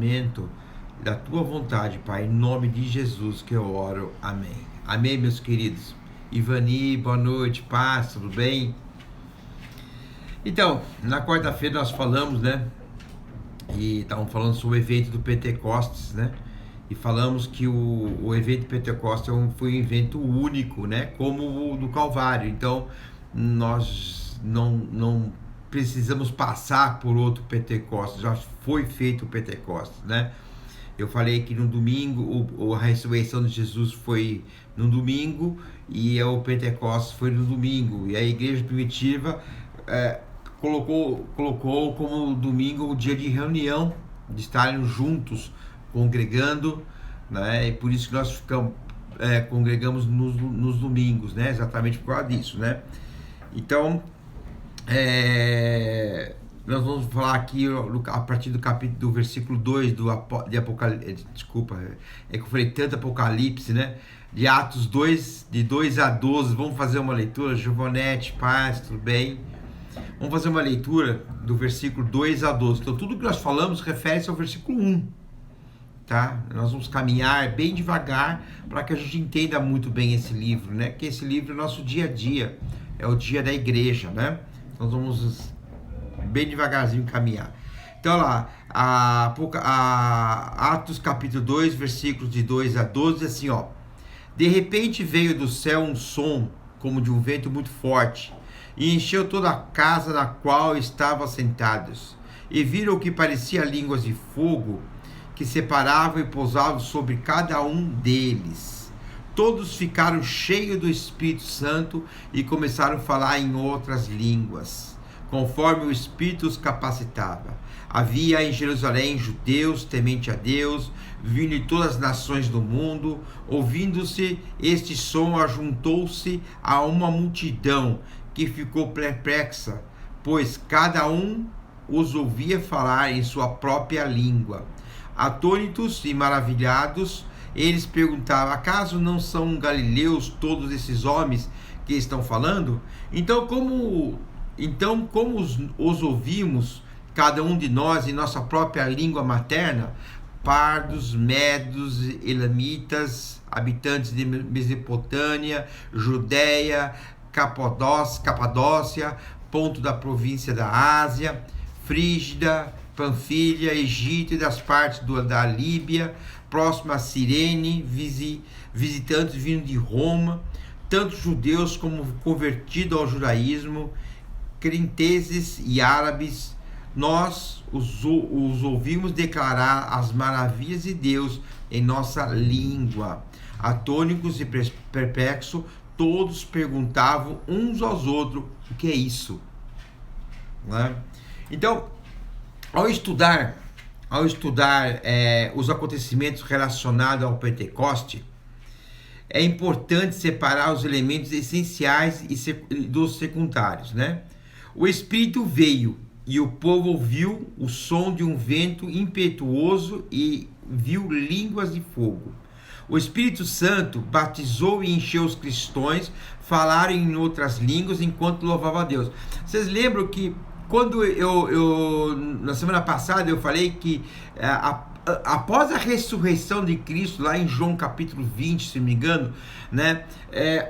cumprimento da tua vontade, Pai, em nome de Jesus que eu oro, amém. Amém, meus queridos. Ivani, boa noite, paz, tudo bem? Então, na quarta-feira nós falamos, né, e estávamos falando sobre o evento do Pentecostes, né, e falamos que o evento Pentecostes foi um evento único, né, como o do Calvário. Então, nós não precisamos passar por outro Pentecostes, já foi feito o Pentecostes, né? Eu falei que no domingo, a ressurreição de Jesus foi no domingo e o Pentecostes foi no domingo. E a igreja primitiva colocou como domingo o dia de reunião, de estarem juntos, congregando, né? E por isso que nós congregamos nos domingos, né? Exatamente por causa disso, né? Então, nós vamos falar aqui a partir do versículo 2 de Apocalipse. Desculpa, é que eu falei tanto Apocalipse, né? De Atos 2, de 2 a 12. Vamos fazer uma leitura. Giovanete, paz, tudo bem? Vamos fazer uma leitura do versículo 2 a 12. Então, tudo que nós falamos refere-se ao versículo 1. Tá? Nós vamos caminhar bem devagar para que a gente entenda muito bem esse livro, né? Que esse livro é nosso dia a dia, é o dia da igreja, né? Nós vamos bem devagarzinho caminhar. Então lá, Atos capítulo 2, versículos de 2 a 12, assim, ó. De repente veio do céu um som, como de um vento muito forte, e encheu toda a casa na qual estavam sentados. E viram o que parecia línguas de fogo, que separavam e pousavam sobre cada um deles. Todos ficaram cheios do Espírito Santo e começaram a falar em outras línguas, conforme o Espírito os capacitava. Havia em Jerusalém judeus temente a Deus, vindo de todas as nações do mundo. Ouvindo-se este som, ajuntou-se a uma multidão que ficou perplexa, pois cada um os ouvia falar em sua própria língua. Atônitos e maravilhados, eles perguntavam: acaso não são galileus todos esses homens que estão falando? Então como os ouvimos, cada um de nós, em nossa própria língua materna? Pardos, medos, elamitas, habitantes de Mesopotâmia, Judéia, Capadócia, ponto da província da Ásia, Frígida, Panfilha, Egito e das partes da Líbia, próximo a Cirene, visitantes vindo de Roma, tanto judeus como convertidos ao judaísmo, cretenses e árabes. Nós os ouvimos declarar as maravilhas de Deus em nossa língua. Atônicos e perplexos, todos perguntavam uns aos outros: o que é isso? Né? Então, ao estudar os acontecimentos relacionados ao Pentecoste, é importante separar os elementos essenciais dos secundários, né? O Espírito veio e o povo ouviu o som de um vento impetuoso e viu línguas de fogo. O Espírito Santo batizou e encheu os cristãos, falaram em outras línguas enquanto louvavam a Deus. Vocês lembram que quando na semana passada eu falei que após a ressurreição de Cristo, lá em João capítulo 20, se não me engano, né,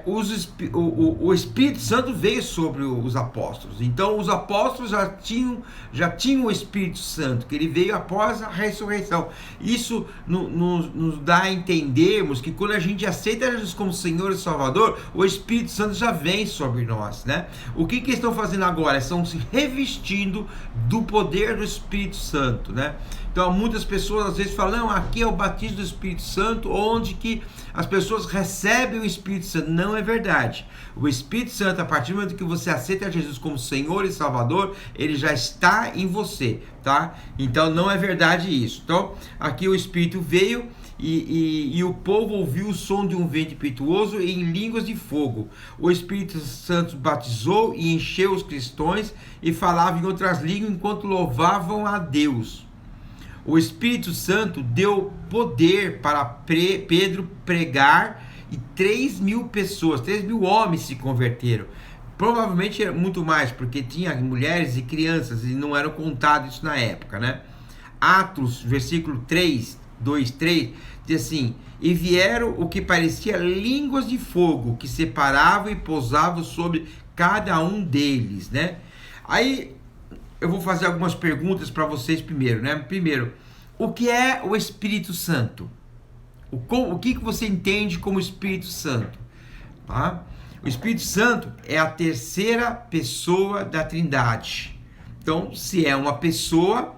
o Espírito Santo veio sobre os apóstolos. Então os apóstolos já tinham o Espírito Santo, que ele veio após a ressurreição. Isso nos dá a entendermos que quando a gente aceita Jesus como Senhor e Salvador, o Espírito Santo já vem sobre nós, né? O que estão fazendo agora? Estão se revestindo do poder do Espírito Santo, né? Então muitas pessoas às vezes falam: não, aqui é o batismo do Espírito Santo, onde que as pessoas recebem o Espírito Santo. Não é verdade. O Espírito Santo, a partir do momento que você aceita Jesus como Senhor e Salvador, ele já está em você, tá? Então não é verdade isso. Então aqui o Espírito veio e o povo ouviu o som de um vento impetuoso em línguas de fogo. O Espírito Santo batizou e encheu os cristãos e falavam em outras línguas enquanto louvavam a Deus. O Espírito Santo deu poder para Pedro pregar e 3.000 pessoas, 3.000 homens se converteram. Provavelmente era muito mais, porque tinha mulheres e crianças e não eram contados isso na época, né? Atos, versículo 3, 2, 3, diz assim: e vieram o que parecia línguas de fogo, que separavam e pousavam sobre cada um deles, né? Aí eu vou fazer algumas perguntas para vocês primeiro, né? Primeiro, o que é o Espírito Santo? O que você entende como Espírito Santo? Tá? O Espírito Santo é a terceira pessoa da Trindade. Então, se é uma pessoa,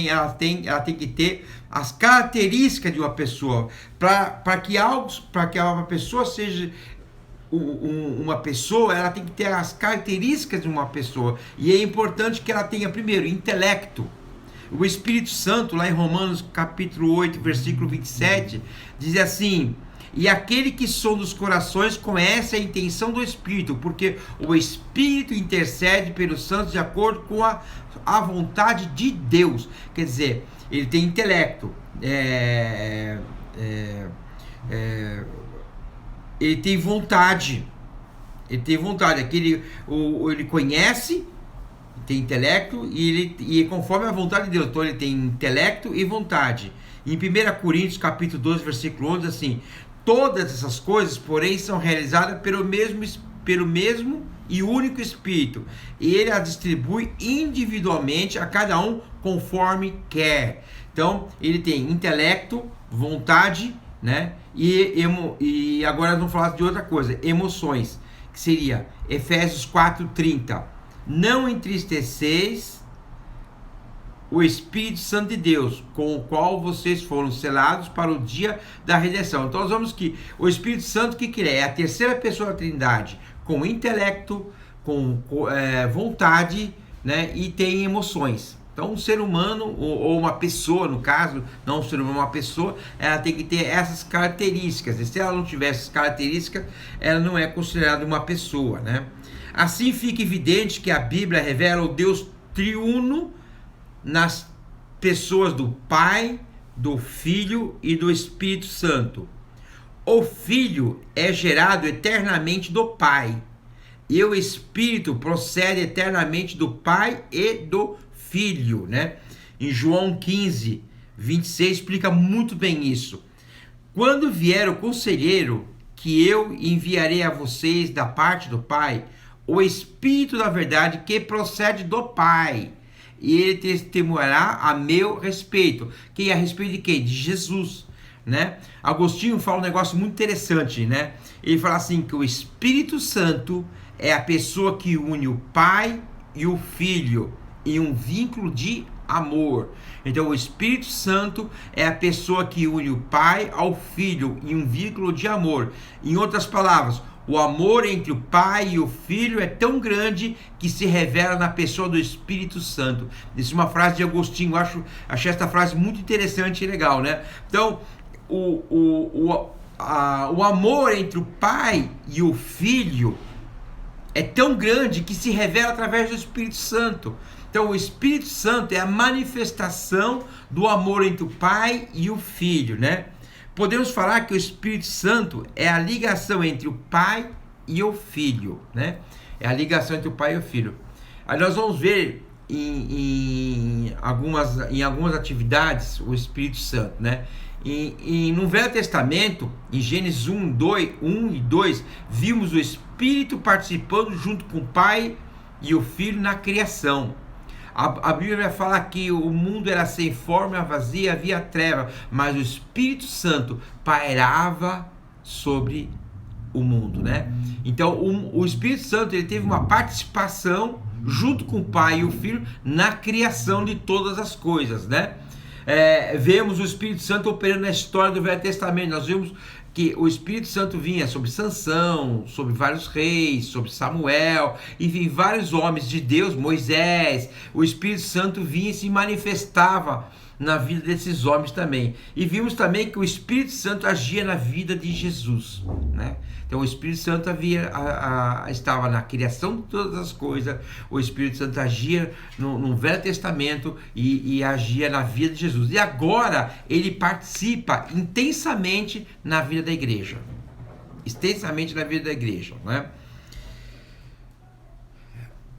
ela tem que ter as características de uma pessoa. Para que uma pessoa seja uma pessoa, ela tem que ter as características de uma pessoa. E é importante que ela tenha, primeiro, intelecto. O Espírito Santo, lá em Romanos capítulo 8, versículo 27, diz assim: e aquele que sonda os corações conhece a intenção do Espírito, porque o Espírito intercede pelos santos de acordo com a vontade de Deus. Quer dizer, ele tem intelecto, ele tem vontade, ele conhece, tem intelecto e conforme a vontade de Deus. Então ele tem intelecto e vontade. Em 1 Coríntios capítulo 12, versículo 11, assim: todas essas coisas, porém, são realizadas pelo mesmo e único Espírito, e ele as distribui individualmente a cada um conforme quer. Então ele tem intelecto, vontade, né? E agora nós vamos falar de outra coisa, emoções, que seria Efésios 4:30. Não entristeceis o Espírito Santo de Deus, com o qual vocês foram selados para o dia da redenção. Então nós vemos que o Espírito Santo, que é a terceira pessoa da Trindade, com intelecto, com vontade, né, e tem emoções. Então um ser humano, ou uma pessoa, no caso, não um ser humano, uma pessoa, ela tem que ter essas características. E se ela não tiver essas características, ela não é considerada uma pessoa, né? Assim fica evidente que a Bíblia revela o Deus triuno nas pessoas do Pai, do Filho e do Espírito Santo. O Filho é gerado eternamente do Pai, e o Espírito procede eternamente do Pai e do Filho, né? Em João 15, 26 explica muito bem isso. Quando vier o Conselheiro, que eu enviarei a vocês da parte do Pai, o Espírito da verdade que procede do Pai, e ele testemunhará a meu respeito. Que é a respeito de quem? De Jesus, né? Agostinho fala um negócio muito interessante, né? Ele fala assim, que o Espírito Santo é a pessoa que une o Pai e o Filho em um vínculo de amor. Então o Espírito Santo é a pessoa que une o Pai ao Filho em um vínculo de amor. Em outras palavras, o amor entre o Pai e o Filho é tão grande que se revela na pessoa do Espírito Santo. Isso é uma frase de Agostinho. Achei essa frase muito interessante e legal, né? Então, o amor entre o Pai e o Filho é tão grande que se revela através do Espírito Santo. Então, o Espírito Santo é a manifestação do amor entre o Pai e o Filho, né? Podemos falar que o Espírito Santo é a ligação entre o Pai e o Filho, né? É a ligação entre o Pai e o Filho. Aí nós vamos ver em algumas atividades o Espírito Santo, né? No Velho Testamento, em Gênesis 1 e 2, vimos o Espírito participando junto com o Pai e o Filho na criação. A Bíblia vai falar que o mundo era sem forma, vazia, havia treva, mas o Espírito Santo pairava sobre o mundo, né? Então o Espírito Santo, ele teve uma participação junto com o Pai e o Filho na criação de todas as coisas, né? Vemos o Espírito Santo operando na história do Velho Testamento. Nós vimos que o Espírito Santo vinha sobre Sansão, sobre vários reis, sobre Samuel, enfim, vários homens de Deus, Moisés. O Espírito Santo vinha e se manifestava na vida desses homens também. E vimos também que o Espírito Santo agia na vida de Jesus, né? Então o Espírito Santo estava na criação de todas as coisas. O Espírito Santo agia no Velho Testamento e agia na vida de Jesus. E agora ele participa intensamente na vida da igreja. Extensamente na vida da igreja, né?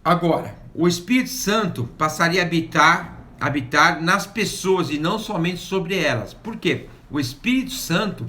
Agora, o Espírito Santo passaria a habitar habitar nas pessoas e não somente sobre elas. Por quê? O Espírito Santo,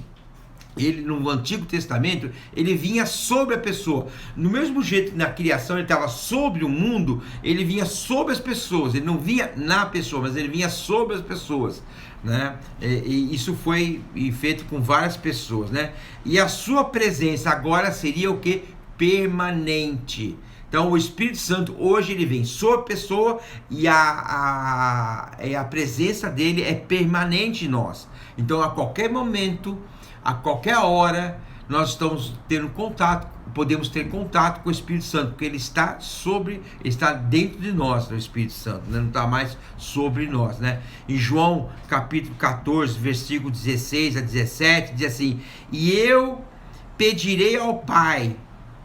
ele no Antigo Testamento, ele vinha sobre a pessoa. No mesmo jeito que na criação ele estava sobre o mundo, ele vinha sobre as pessoas. Ele não vinha na pessoa, mas ele vinha sobre as pessoas, né? E isso foi feito com várias pessoas, né? E a sua presença agora seria o que? Permanente. Então o Espírito Santo hoje ele vem sobre a pessoa e a presença dele é permanente em nós. Então a qualquer momento, a qualquer hora, nós estamos tendo contato, podemos ter contato com o Espírito Santo, porque ele está dentro de nós, o Espírito Santo, né? Não está mais sobre nós, né? Em João capítulo 14, versículo 16 a 17, diz assim: e eu pedirei ao Pai,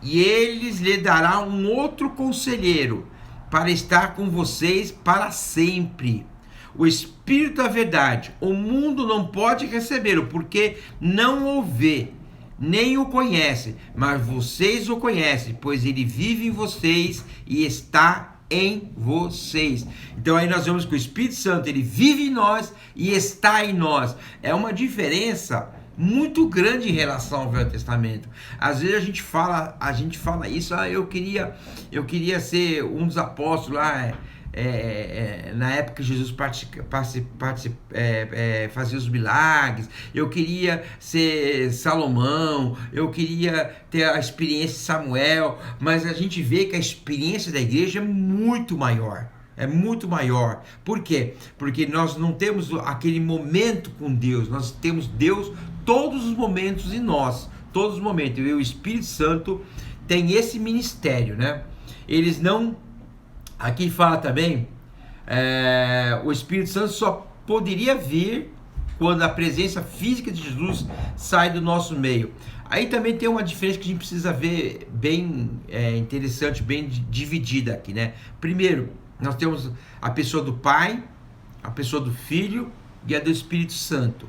e eles lhe dará um outro conselheiro, para estar com vocês para sempre. O Espírito da verdade, o mundo não pode recebê-lo, porque não o vê, nem o conhece, mas vocês o conhecem, pois ele vive em vocês e está em vocês. Então aí nós vemos que o Espírito Santo, ele vive em nós e está em nós. É uma diferença muito grande em relação ao Velho Testamento. Às vezes a gente fala isso, eu queria ser um dos apóstolos lá, na época que Jesus fazia os milagres. Eu queria ser Salomão, eu queria ter a experiência de Samuel, mas a gente vê que a experiência da igreja é muito maior. É muito maior. Por quê? Porque nós não temos aquele momento com Deus, nós temos Deus todos os momentos em nós, todos os momentos. E o Espírito Santo tem esse ministério, né? Eles não... Aqui fala também, o Espírito Santo só poderia vir quando a presença física de Jesus sai do nosso meio. Aí também tem uma diferença que a gente precisa ver bem interessante, bem dividida aqui, né? Primeiro, nós temos a pessoa do Pai, a pessoa do Filho e a do Espírito Santo,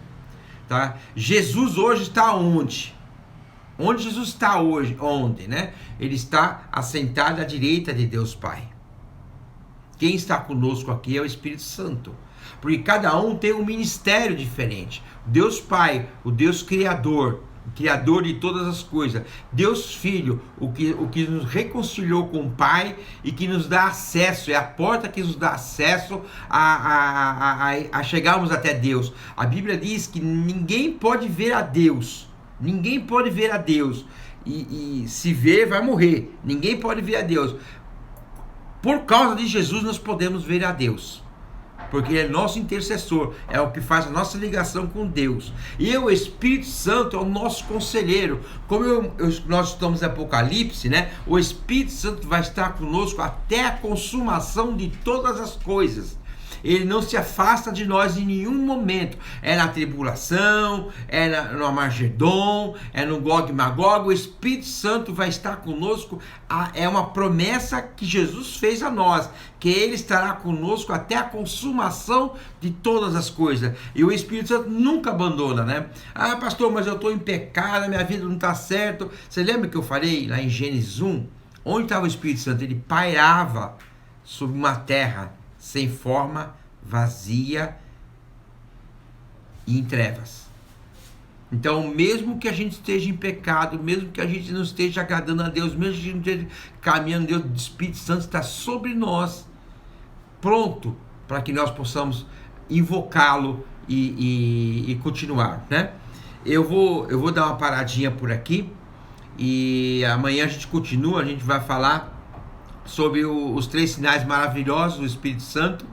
tá? Jesus hoje está onde? Onde Jesus está hoje? Onde, né? Ele está assentado à direita de Deus Pai. Quem está conosco aqui é o Espírito Santo, porque cada um tem um ministério diferente. Deus Pai, o Deus Criador, o Criador de todas as coisas. Deus Filho, o que nos reconciliou com o Pai e que nos dá acesso, é a porta que nos dá acesso a chegarmos até Deus. A Bíblia diz que ninguém pode ver a Deus, ninguém pode ver a Deus, e se ver vai morrer. Ninguém pode ver a Deus. Por causa de Jesus nós podemos ver a Deus, porque ele é nosso intercessor, é o que faz a nossa ligação com Deus. E o Espírito Santo é o nosso conselheiro. Como nós estamos em Apocalipse, né? O Espírito Santo vai estar conosco até a consumação de todas as coisas. Ele não se afasta de nós em nenhum momento. É na tribulação, no Armagedon, é no Gog e Magog. O Espírito Santo vai estar conosco. É uma promessa que Jesus fez a nós, que ele estará conosco até a consumação de todas as coisas. E o Espírito Santo nunca abandona, né? Ah, pastor, mas eu estou em pecado, minha vida não está certa. Você lembra que eu falei lá em Gênesis 1? Onde estava o Espírito Santo? Ele pairava sobre uma terra sem forma, vazia e em trevas. Então, mesmo que a gente esteja em pecado, mesmo que a gente não esteja agradando a Deus, mesmo que a gente não esteja caminhando, Deus, o Espírito Santo está sobre nós, pronto para que nós possamos invocá-lo e continuar, né? Eu vou dar uma paradinha por aqui e amanhã a gente continua, a gente vai falar sobre os 3 sinais maravilhosos do Espírito Santo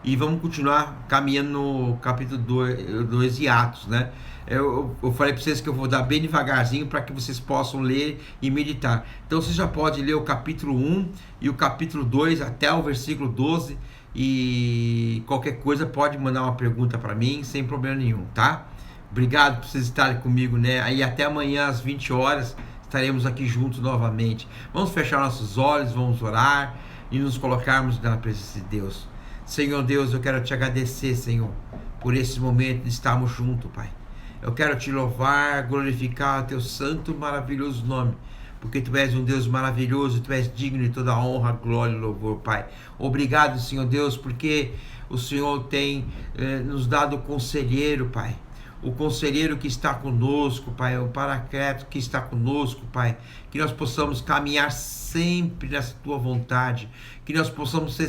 e vamos continuar caminhando no capítulo 2 de Atos, né? Eu falei para vocês que eu vou dar bem devagarzinho para que vocês possam ler e meditar. Então você já pode ler o capítulo 1 e o capítulo 2 até o versículo 12 e qualquer coisa pode mandar uma pergunta para mim sem problema nenhum, tá? Obrigado por vocês estarem comigo, né? Aí até amanhã às 20 horas estaremos aqui juntos novamente. Vamos fechar nossos olhos, vamos orar e nos colocarmos na presença de Deus. Senhor Deus, eu quero te agradecer, Senhor, por esse momento de estarmos juntos, Pai. Eu quero te louvar, glorificar o teu santo, maravilhoso nome, porque Tu és um Deus maravilhoso, Tu és digno de toda a honra, glória e louvor, Pai. Obrigado, Senhor Deus, porque o Senhor tem nos dado conselheiro, Pai. O conselheiro que está conosco, Pai, o Paracleto que está conosco, Pai, que nós possamos caminhar sempre nessa Tua vontade, que nós possamos ser